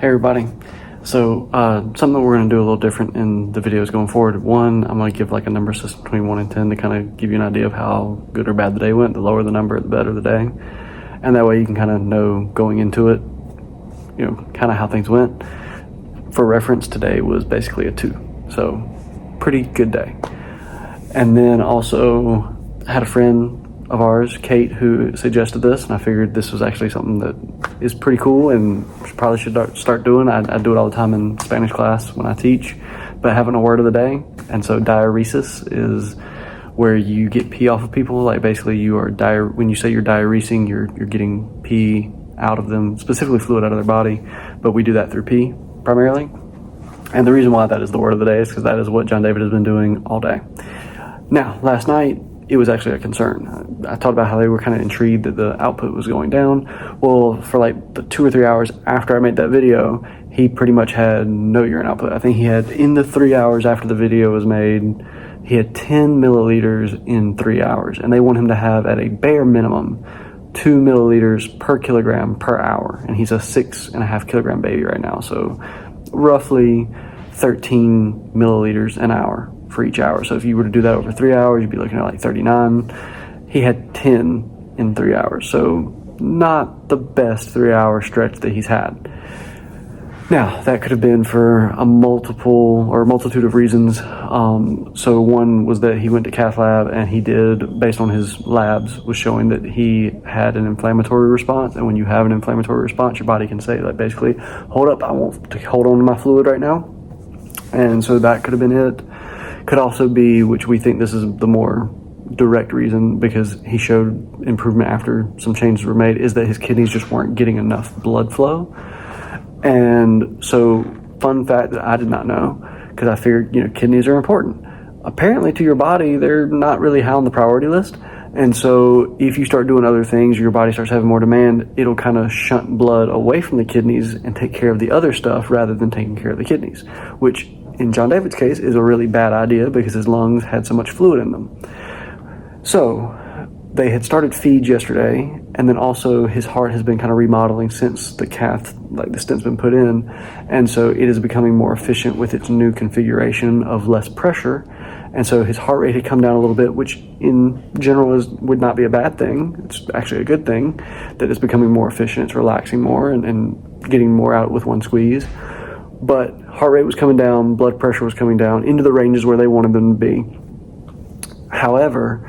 Hey everybody. So something that we're going to do a little different in the videos going forward. One, I'm going to give like a number system between 1 and 10 to kind of give you an idea of how good or bad the day went. The lower the number, the better the day. And that way you can kind of know going into it, you know, kind of how things went. For reference, today was basically a 2. So pretty good day. And then also had a friend of ours, Kate, who suggested this, and I figured this was actually something that is pretty cool and probably should start doing. I do it all the time in Spanish class when I teach, but having a word of the day. And so diuresis is where you get pee off of people. Like basically you are when you say you're diuresing, you're getting pee out of them, specifically fluid out of their body, but we do that through pee primarily. And the reason why that is the word of the day is because that is what Jon David has been doing all day. Now, last night, it was actually a concern. I talked about how they were kind of intrigued that the output was going down. Well, for like the 2 or 3 hours after I made that video, he pretty much had no urine output. I think he had, in the 3 hours after the video was made, he had 10 milliliters in 3 hours. And they want him to have, at a bare minimum, 2 milliliters per kilogram per hour. And he's a 6.5 kilogram baby right now. So roughly 13 milliliters an hour for each hour. So if you were to do that over 3 hours, you'd be looking at like 39. He had 10 in 3 hours. So not the best 3 hour stretch that he's had. Now, that could have been for a multitude of reasons. So one was that he went to cath lab and he did, based on his labs, was showing that he had an inflammatory response. And when you have an inflammatory response, your body can say, like, basically, hold up, I want to hold on to my fluid right now. And so that could have been it. Could also be, which we think this is the more direct reason, because he showed improvement after some changes were made, is that his kidneys just weren't getting enough blood flow. And so, fun fact that I did not know, because I figured, you know, kidneys are important. Apparently to your body, they're not really high on the priority list. And so if you start doing other things, your body starts having more demand, it'll kind of shunt blood away from the kidneys and take care of the other stuff rather than taking care of the kidneys, which in Jon David's case is a really bad idea because his lungs had so much fluid in them. So they had started feeds yesterday, and then also his heart has been kind of remodeling since the stent's been put in, and so it is becoming more efficient with its new configuration of less pressure. And so his heart rate had come down a little bit, which in general would not be a bad thing. It's actually a good thing that it's becoming more efficient, it's relaxing more and getting more out with one squeeze. But heart rate was coming down, blood pressure was coming down into the ranges where they wanted them to be. However,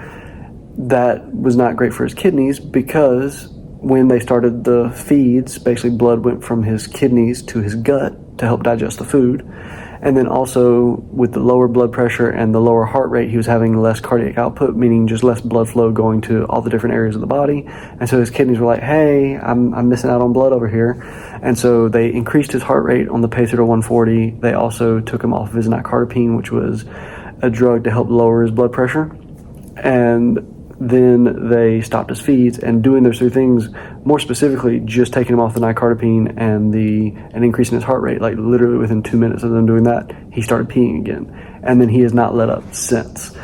that was not great for his kidneys, because when they started the feeds, basically blood went from his kidneys to his gut to help digest the food. And then also with the lower blood pressure and the lower heart rate, he was having less cardiac output, meaning just less blood flow going to all the different areas of the body. And so his kidneys were like, hey, I'm missing out on blood over here. And so they increased his heart rate on the pacer to 140. They also took him off of his nicardipine, which was a drug to help lower his blood pressure. And then they stopped his feeds, and doing those 2 things, more specifically just taking him off the nicardipine and increasing his heart rate, like literally within 2 minutes of them doing that, he started peeing again. And then he has not let up since.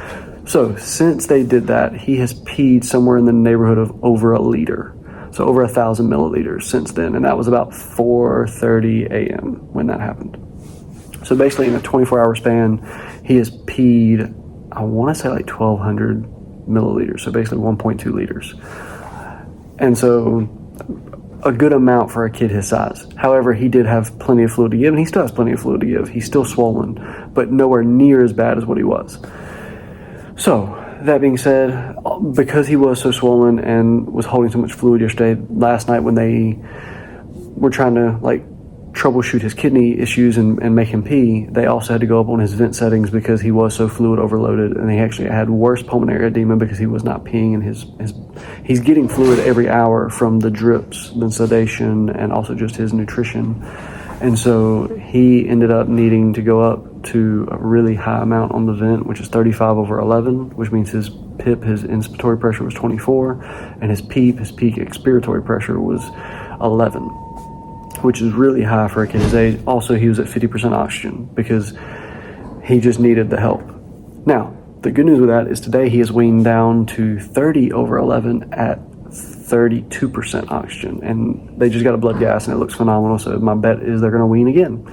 So since they did that, he has peed somewhere in the neighborhood of over a liter. So over 1,000 milliliters since then. And that was about 4:30 a.m. when that happened. So basically in a 24-hour span, he has peed, I want to say like 1,200 milliliters, so basically 1.2 liters. And so a good amount for a kid his size. However, he did have plenty of fluid to give, and he still has plenty of fluid to give. He's still swollen, but nowhere near as bad as what he was. So that being said, because he was so swollen and was holding so much fluid yesterday, last night when they were trying to troubleshoot his kidney issues and make him pee, they also had to go up on his vent settings because he was so fluid overloaded, and he actually had worse pulmonary edema because he was not peeing, and he's getting fluid every hour from the drips, the sedation, and also just his nutrition. And so he ended up needing to go up to a really high amount on the vent, which is 35/11, which means his PIP, his inspiratory pressure, was 24, and his PEEP, his peak expiratory pressure, was 11, which is really high for a kid his age. Also, he was at 50% oxygen because he just needed the help. Now, the good news with that is today he is weaned down to 30/11 at 32% oxygen, and they just got a blood gas and it looks phenomenal, so my bet is they're going to wean again.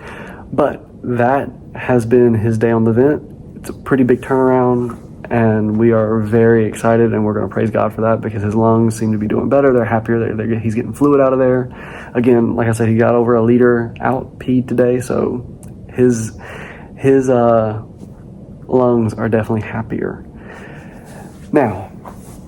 But that has been his day on the vent. It's a pretty big turnaround, and we are very excited, and we're going to praise God for that, because his lungs seem to be doing better. They're happier. He's getting fluid out of there. Again, like I said, he got over a liter out peed today, so his lungs are definitely happier. Now,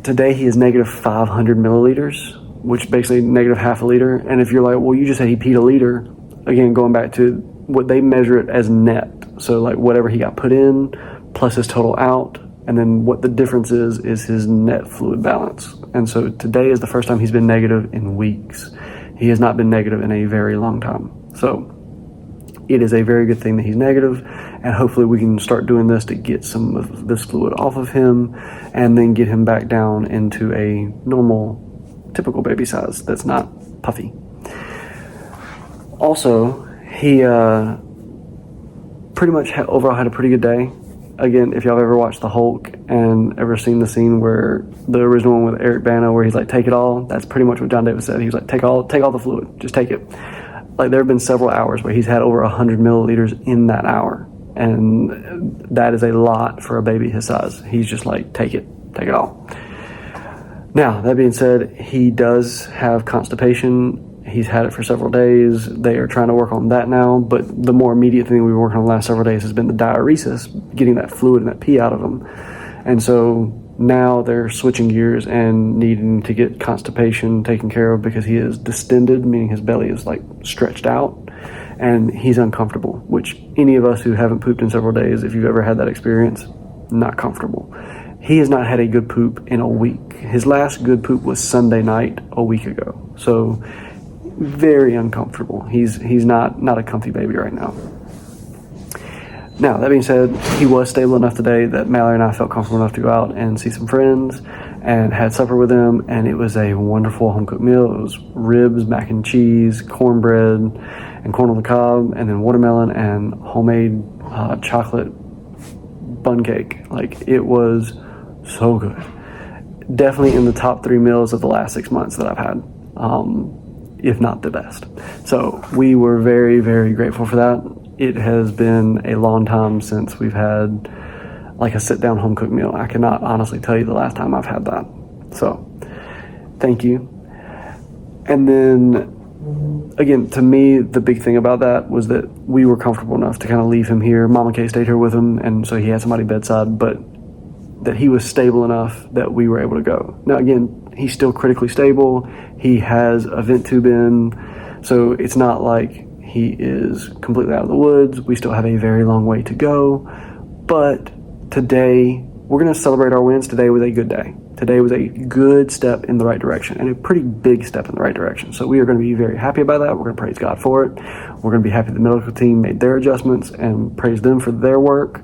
today he is negative 500 milliliters, which basically negative half a liter. And if you're like, well, you just said he peed a liter, again, going back to what they measure it as net. So like whatever he got put in plus his total out, and then what the difference is his net fluid balance. And so today is the first time he's been negative in weeks. He has not been negative in a very long time. So it is a very good thing that he's negative, and hopefully we can start doing this to get some of this fluid off of him and then get him back down into a normal, typical baby size that's not puffy. Also, he pretty much overall had a pretty good day. Again, if y'all have ever watched The Hulk and ever seen the scene where the original one with Eric Bana where he's like, take it all, that's pretty much what Jon David said. He was like, take all the fluid, just take it. Like, there have been several hours where he's had over 100 milliliters in that hour, and that is a lot for a baby his size. He's just like, take it all. Now, that being said, he does have constipation. He's had it for several days. They are trying to work on that now, but the more immediate thing we've been working on the last several days has been the diuresis, getting that fluid and that pee out of him. And so now they're switching gears and needing to get constipation taken care of, because he is distended, meaning his belly is like stretched out, and he's uncomfortable, which any of us who haven't pooped in several days, if you've ever had that experience, not comfortable. He has not had a good poop in a week. His last good poop was Sunday night a week ago. So very uncomfortable. He's not a comfy baby right now. Now, that being said, he was stable enough today that Mallory and I felt comfortable enough to go out and see some friends and had supper with them, and it was a wonderful home-cooked meal. It was ribs, mac and cheese, cornbread, and corn on the cob, and then watermelon and homemade chocolate bun cake. Like, it was so good. Definitely in the top 3 meals of the last 6 months that I've had, if not the best. So we were very, very grateful for that. It has been a long time since we've had like a sit-down home-cooked meal. I cannot honestly tell you the last time I've had that. So thank you. And then again, to me, the big thing about that was that we were comfortable enough to kind of leave him here. Mama Kay stayed here with him, and so he had somebody bedside, but that he was stable enough that we were able to go. Now again, he's still critically stable. He has a vent tube in, so it's not like he is completely out of the woods. We still have a very long way to go, but today we're going to celebrate our wins. Today was a good day. Today was a good step in the right direction, and a pretty big step in the right direction. So we are going to be very happy about that. We're going to praise God for it. We're going to be happy the medical team made their adjustments and praise them for their work.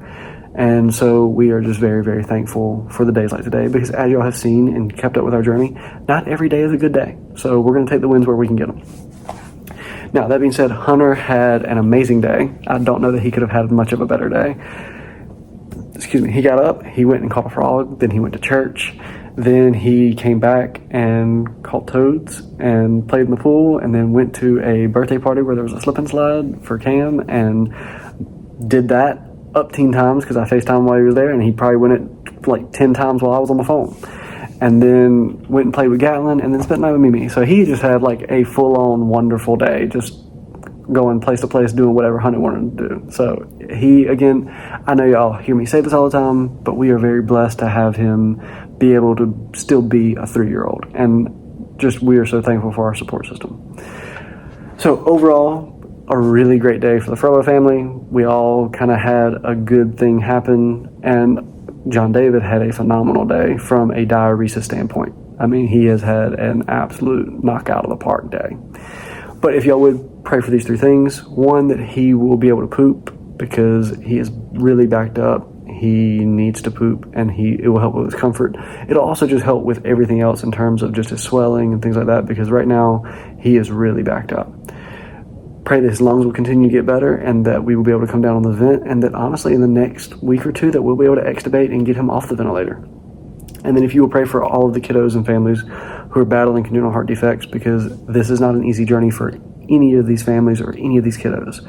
And so we are just very, very thankful for the days like today, because as y'all have seen and kept up with our journey, not every day is a good day. So we're going to take the wins where we can get them. Now, that being said, Hunter had an amazing day. I don't know that he could have had much of a better day. Excuse me. He got up, he went and caught a frog, then he went to church, then he came back and caught toads and played in the pool, and then went to a birthday party where there was a slip and slide for Cam, and did that up 10 times because I FaceTimed while he was there, and he probably went it like 10 times while I was on the phone. And then went and played with Gatlin, and then spent the night with Mimi. So he just had like a full-on wonderful day, just going place to place, doing whatever Hunter wanted to do. So he, again, I know y'all hear me say this all the time, but we are very blessed to have him be able to still be a 3-year-old. And just, we are so thankful for our support system. So overall, a really great day for the Frollo family. We all kind of had a good thing happen, and Jon David had a phenomenal day from a diuresis standpoint. I mean, he has had an absolute knockout of the park day. But if y'all would pray for these 3 things: 1, that he will be able to poop, because he is really backed up. He needs to poop, and it will help with his comfort. It'll also just help with everything else in terms of just his swelling and things like that, because right now he is really backed up. Pray that his lungs will continue to get better, and that we will be able to come down on the vent, and that honestly in the next week or 2 that we'll be able to extubate and get him off the ventilator. And then if you will pray for all of the kiddos and families who are battling congenital heart defects, because this is not an easy journey for any of these families or any of these kiddos.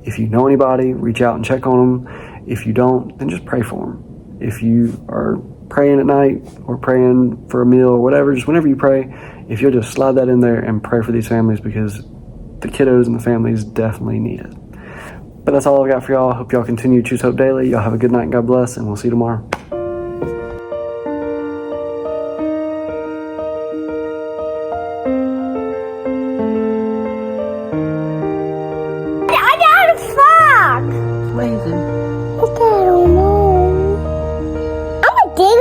If you know anybody, reach out and check on them. If you don't, then just pray for them. If you are praying at night or praying for a meal or whatever, just whenever you pray, if you'll just slide that in there and pray for these families, because the kiddos and the families definitely need it. But that's all I've got for y'all. I hope y'all continue to choose hope daily. Y'all have a good night and God bless, and we'll see you tomorrow. I got a frog. Amazing. I don't know. I'm a dig.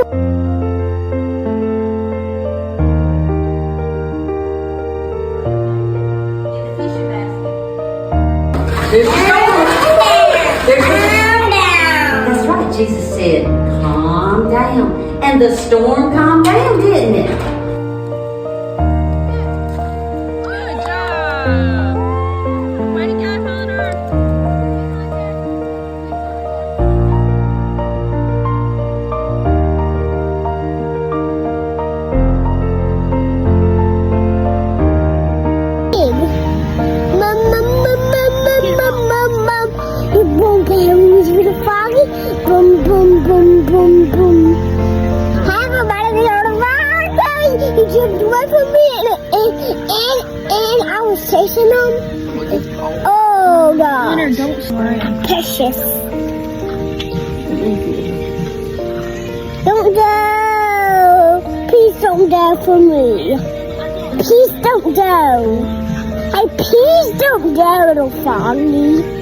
That's right. Jesus said, calm down. And the storm calmed down, didn't it? Good job. Way to go, Hunter. Boom, boom, boom, boom, boom. Hi, everybody, we are the right. He jumped away from me and I was chasing him. Oh, God. Hunter, don't slide. Precious. Don't go. Please don't go for me. Please don't go. Hey, please don't go, little froggy.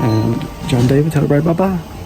And Jon David, tell everybody bye-bye.